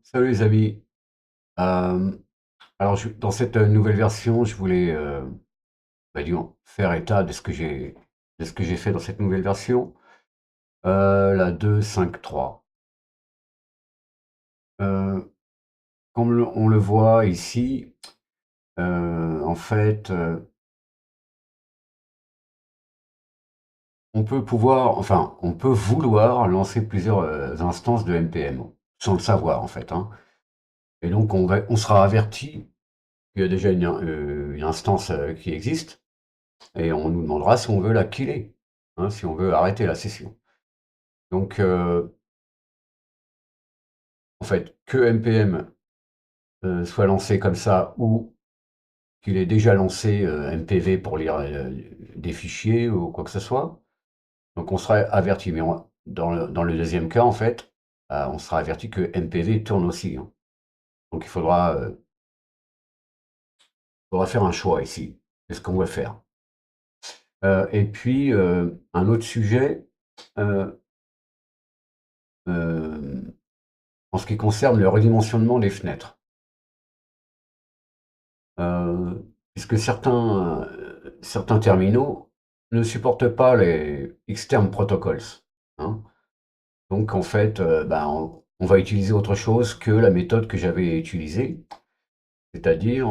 Salut les amis. Euh, alors dans cette nouvelle version, je voulais disons, faire état de ce que j'ai fait dans cette nouvelle version, la 2.5.3. Euh, Comme on le voit ici, en fait, on peut vouloir lancer plusieurs instances de npm sans le savoir en fait, hein. Et donc on sera averti qu'il y a déjà une instance qui existe. Et on nous demandera si on veut la killer, hein, si on veut arrêter la session. Donc, en fait, que npm soit lancé comme ça ou qu'il ait déjà lancé npv pour lire des fichiers ou quoi que ce soit. Donc, on sera averti. Mais dans le deuxième cas, en fait, on sera averti que npv tourne aussi, hein. Donc, faudra faire un choix ici. C'est ce qu'on va faire. Et puis, un autre sujet, euh, euh, en ce qui concerne le redimensionnement des fenêtres. Puisque certains terminaux ne supportent pas les external protocols, hein. Donc en fait, on va utiliser autre chose que la méthode que j'avais utilisée, c'est-à-dire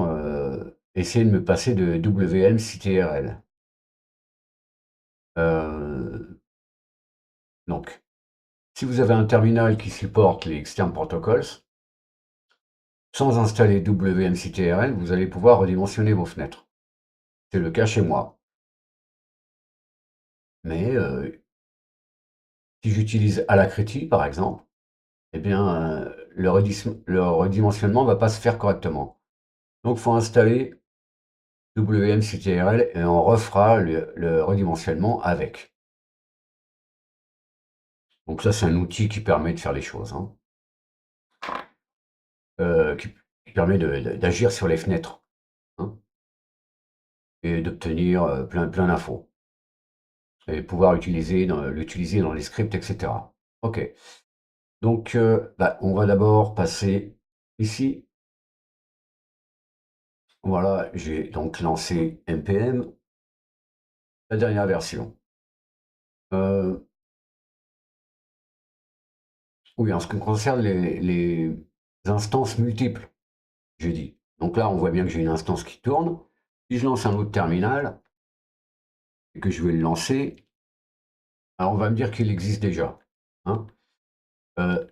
essayer de me passer de WMCTRL. Euh, donc, si vous avez un terminal qui supporte les external protocols, sans installer WMCTRL, vous allez pouvoir redimensionner vos fenêtres. C'est le cas chez moi. Mais si j'utilise Alacrity, par exemple, eh bien, le redimensionnement ne va pas se faire correctement. Donc, il faut installer WMCTRL et on refera le redimensionnement avec. Donc ça, c'est un outil qui permet de faire les choses, hein. Qui permet d'agir sur les fenêtres, hein, et d'obtenir plein d'infos. Et pouvoir l'utiliser dans les scripts, etc. OK. Donc, on va d'abord passer ici. Voilà, j'ai donc lancé npm, la dernière version. Euh, oui, en ce qui concerne les instances multiples, j'ai dit. Donc là, on voit bien que j'ai une instance qui tourne. Si je lance un autre terminal et que je vais le lancer, alors on va me dire qu'il existe déjà, hein. Euh,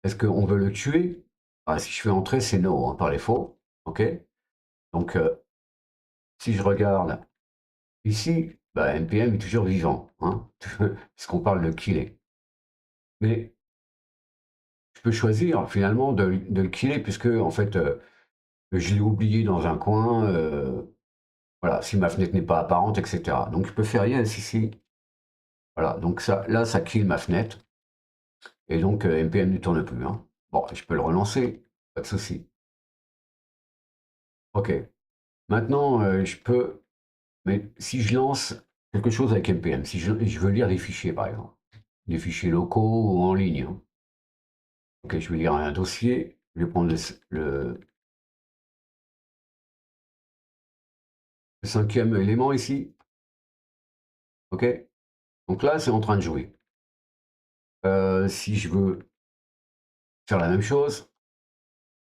Est-ce qu'on veut le tuer? Ah, si je fais entrer, c'est no, hein, par défaut. OK? Donc, si je regarde ici, npm est toujours vivant, hein, puisqu'on parle de killer. Mais je peux choisir finalement de le killer, puisque en fait, je l'ai oublié dans un coin, voilà, si ma fenêtre n'est pas apparente, etc. Donc je peux faire yes ici. Voilà, donc ça, là, ça kill ma fenêtre. Et donc npm ne tourne plus, hein. Bon, je peux le relancer, pas de souci. OK. Maintenant, je peux. Mais si je lance quelque chose avec npm, si je veux lire des fichiers, par exemple, des fichiers locaux ou en ligne, hein. OK, je vais lire un dossier. Je vais prendre le cinquième élément ici. OK. Donc là, c'est en train de jouer. Si je veux faire la même chose,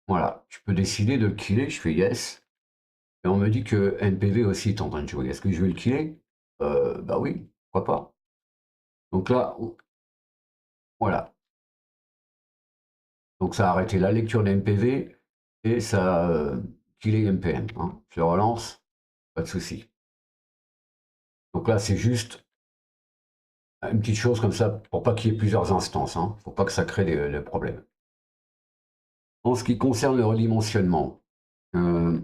voilà, je peux décider de le killer, je fais yes, et on me dit que NPV aussi est en train de jouer. Est-ce que je vais le killer? Bah oui, pourquoi pas. Donc là, voilà. Donc ça a arrêté la lecture des NPV et ça a killé NPM, hein. Je le relance, pas de souci. Donc là, c'est juste une petite chose comme ça pour pas qu'il y ait plusieurs instances, hein. Faut pas que ça crée des problèmes. En ce qui concerne le redimensionnement, euh,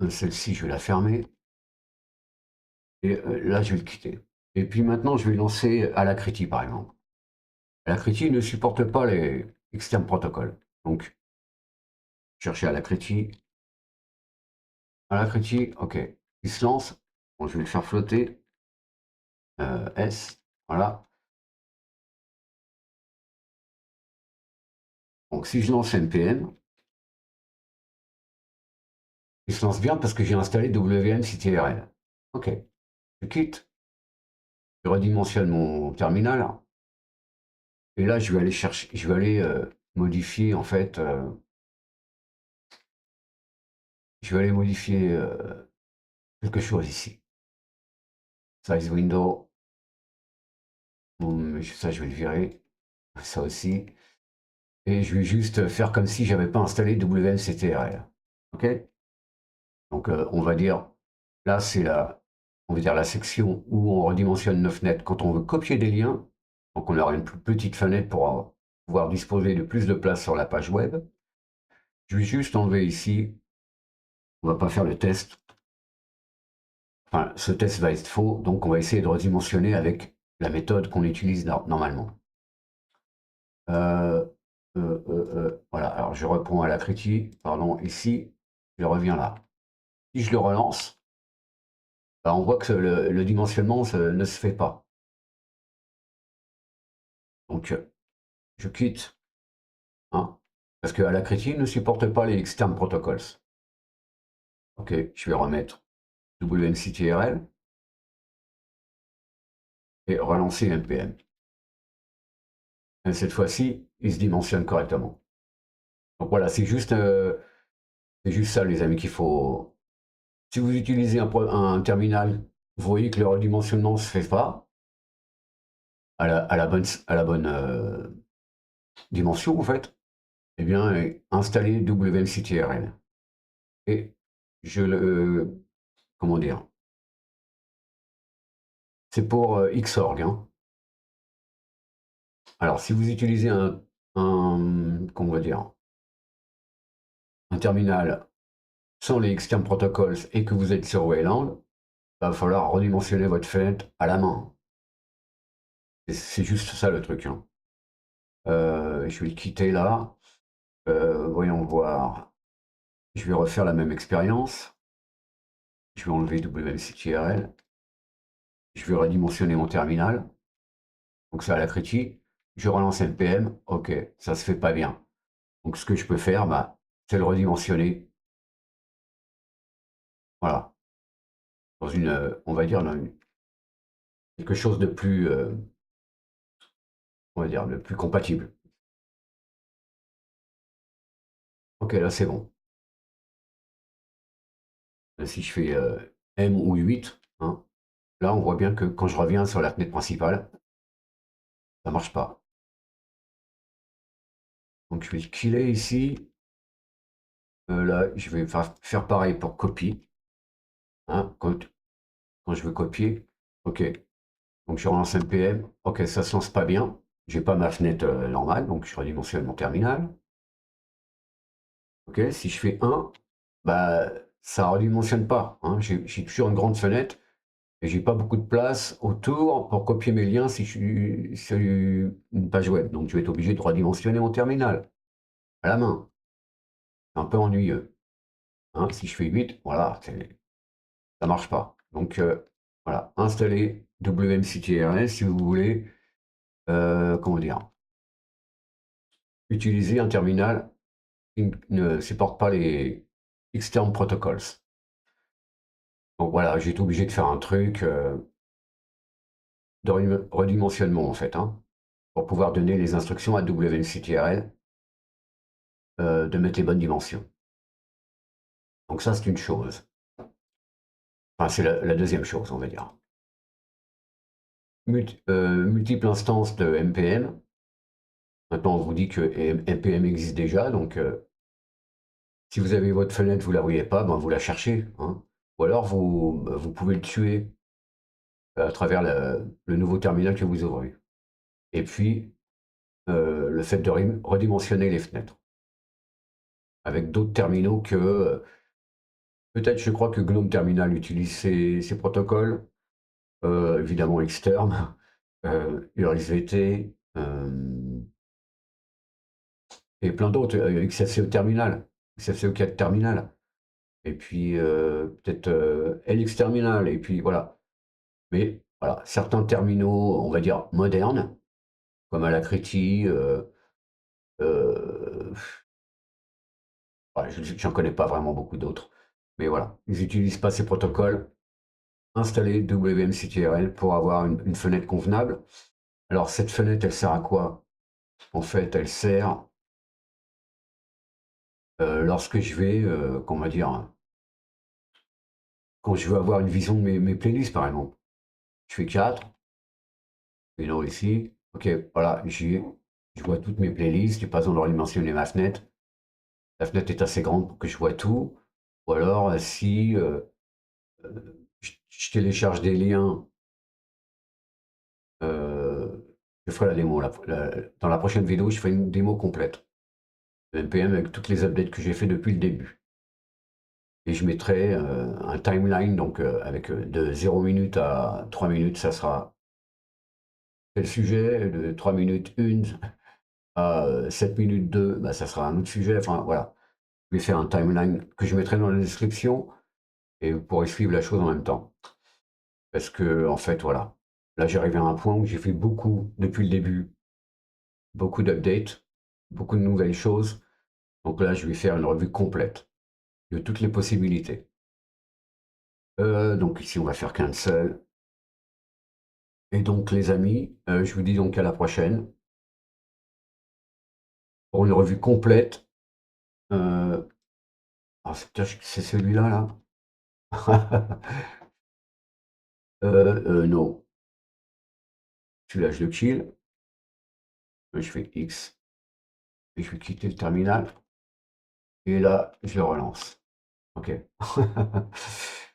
celle-ci, je vais la fermer. Et là, je vais le quitter. Et puis maintenant, je vais lancer Alacrity, par exemple. Alacrity ne supporte pas les externes protocoles. Donc, chercher Alacrity. Alacrity, OK. Il se lance. Bon, je vais le faire flotter. S, voilà. Donc si je lance npm, il se lance bien parce que j'ai installé wm-ctrl. Ok, je quitte, je redimensionne mon terminal, et là je vais aller chercher, je vais aller modifier en fait, je vais aller modifier quelque chose ici. Size window, ça je vais le virer, ça aussi. Et je vais juste faire comme si j'avais pas installé wm-ctrl. Ok. Donc on va dire, là c'est on va dire la section où on redimensionne nos fenêtres. Quand on veut copier des liens, donc on aura une plus petite fenêtre pour pouvoir disposer de plus de place sur la page web. Je vais juste enlever ici, on va pas faire le test. Enfin, ce test va être faux, donc on va essayer de redimensionner avec la méthode qu'on utilise normalement. Voilà, alors je reprends à la critique, pardon, ici, je reviens là. Si je le relance, bah, on voit que le dimensionnement ne se fait pas. Donc je quitte, hein, parce que Alacrity ne supporte pas les external protocols. Ok, je vais remettre WMCTRL et relancer npm. Et cette fois-ci, il se dimensionne correctement. Donc voilà, c'est juste ça, les amis, qu'il faut. Si vous utilisez un terminal, vous voyez que le redimensionnement ne se fait pas à la bonne dimension, en fait, eh bien, installez WMCTRL. Et je le. Comment dire? C'est pour Xorg. Hein. Alors, si vous utilisez comment on va dire, un terminal sans les externes protocols et que vous êtes sur Wayland, il va falloir redimensionner votre fenêtre à la main. C'est juste ça le truc. Hein. Je vais le quitter là. Voyons voir. Je vais refaire la même expérience. Je vais enlever WMCTRL. Je vais redimensionner mon terminal. Donc ça à la critique. Je relance npm. Ok, ça se fait pas bien. Donc ce que je peux faire, bah, c'est le redimensionner. Voilà. Dans une, on va dire, quelque chose de plus, on va dire, de plus compatible. Ok, là c'est bon. Là, si je fais M ou 8, hein, là on voit bien que quand je reviens sur la fenêtre principale, ça marche pas. Donc je vais killer ici. Là, je vais faire pareil pour copie. Hein, quand je veux copier, ok. Donc je relance npm. Ok, ça se lance pas bien. J'ai pas ma fenêtre normale, donc je redimensionne mon terminal. Ok, si je fais 1, bah, ça redimensionne pas. Hein. J'ai toujours une grande fenêtre et j'ai pas beaucoup de place autour pour copier mes liens si je suis sur une page web. Donc je vais être obligé de redimensionner mon terminal à la main. C'est un peu ennuyeux. Hein. Si je fais 8, voilà, ça marche pas. Donc voilà, installer WMCTRL si vous voulez, comment dire, utiliser un terminal qui ne supporte pas les external protocols. Donc voilà, j'ai été obligé de faire un truc de redimensionnement en fait, hein, pour pouvoir donner les instructions à WMCTRL de mettre les bonnes dimensions. Donc ça c'est une chose. Enfin c'est la deuxième chose on va dire. Multiples instances de npm. Maintenant on vous dit que npm existe déjà, donc si vous avez votre fenêtre, vous ne la voyez pas, ben vous la cherchez. Hein. Ou alors vous pouvez le tuer à travers le nouveau terminal que vous ouvrez. Et puis le fait de redimensionner les fenêtres avec d'autres terminaux que peut-être, je crois que GNOME Terminal utilise ces protocoles, évidemment externes, URXVT, et plein d'autres, XFCE Terminal, XFCE4 Terminal, et puis peut-être LX Terminal, et puis voilà. Mais voilà, certains terminaux, on va dire modernes, comme Alacrity, Euh, ouais, j'en connais pas vraiment beaucoup d'autres. Mais voilà, ils n'utilisent pas ces protocoles. Installer WMCTRL pour avoir une fenêtre convenable. Alors cette fenêtre, elle sert à quoi? En fait, elle sert lorsque je vais, comment dire, quand je veux avoir une vision de mes playlists, par exemple. Je fais 4, une autre ici. Ok, voilà, je vois toutes mes playlists, j'ai pas besoin de redimensionner ma fenêtre. La fenêtre est assez grande pour que je vois tout. Ou alors, si je télécharge des liens, je ferai la démo. Dans la prochaine vidéo, je ferai une démo complète de NPM avec toutes les updates que j'ai fait depuis le début. Et je mettrai un timeline, donc avec de 0 minutes à 3 minutes, ça sera tel sujet, de 3 minutes 1 à 7 minutes 2, bah, ça sera un autre sujet. Enfin voilà, je vais faire un timeline que je mettrai dans la description et vous pourrez suivre la chose en même temps. Parce que, en fait, voilà, là j'arrive à un point où j'ai fait beaucoup, depuis le début, beaucoup d'updates, beaucoup de nouvelles choses. Donc là, je vais faire une revue complète de toutes les possibilités. Donc ici, on va faire cancel. Et donc, les amis, je vous dis donc à la prochaine pour une revue complète. Ah, c'est celui-là, là. Non. Celui-là, je le kill. Je fais X. Et je vais quitter le terminal. Et là, je le relance. Ok.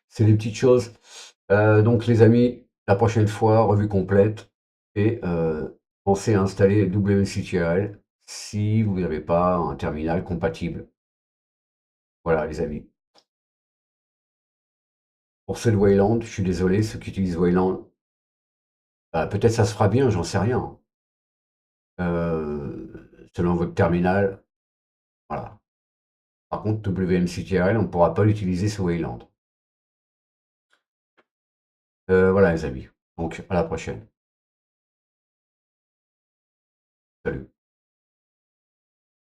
C'est des petites choses. Donc, les amis, la prochaine fois, revue complète. Et pensez à installer WCTRL si vous n'avez pas un terminal compatible. Voilà, les amis. Pour ceux de Wayland, je suis désolé, ceux qui utilisent Wayland, peut-être ça se fera bien, j'en sais rien. Selon votre terminal, voilà. Par contre, WMCTRL, on ne pourra pas l'utiliser sous Wayland. Voilà, les amis. Donc, à la prochaine. Salut.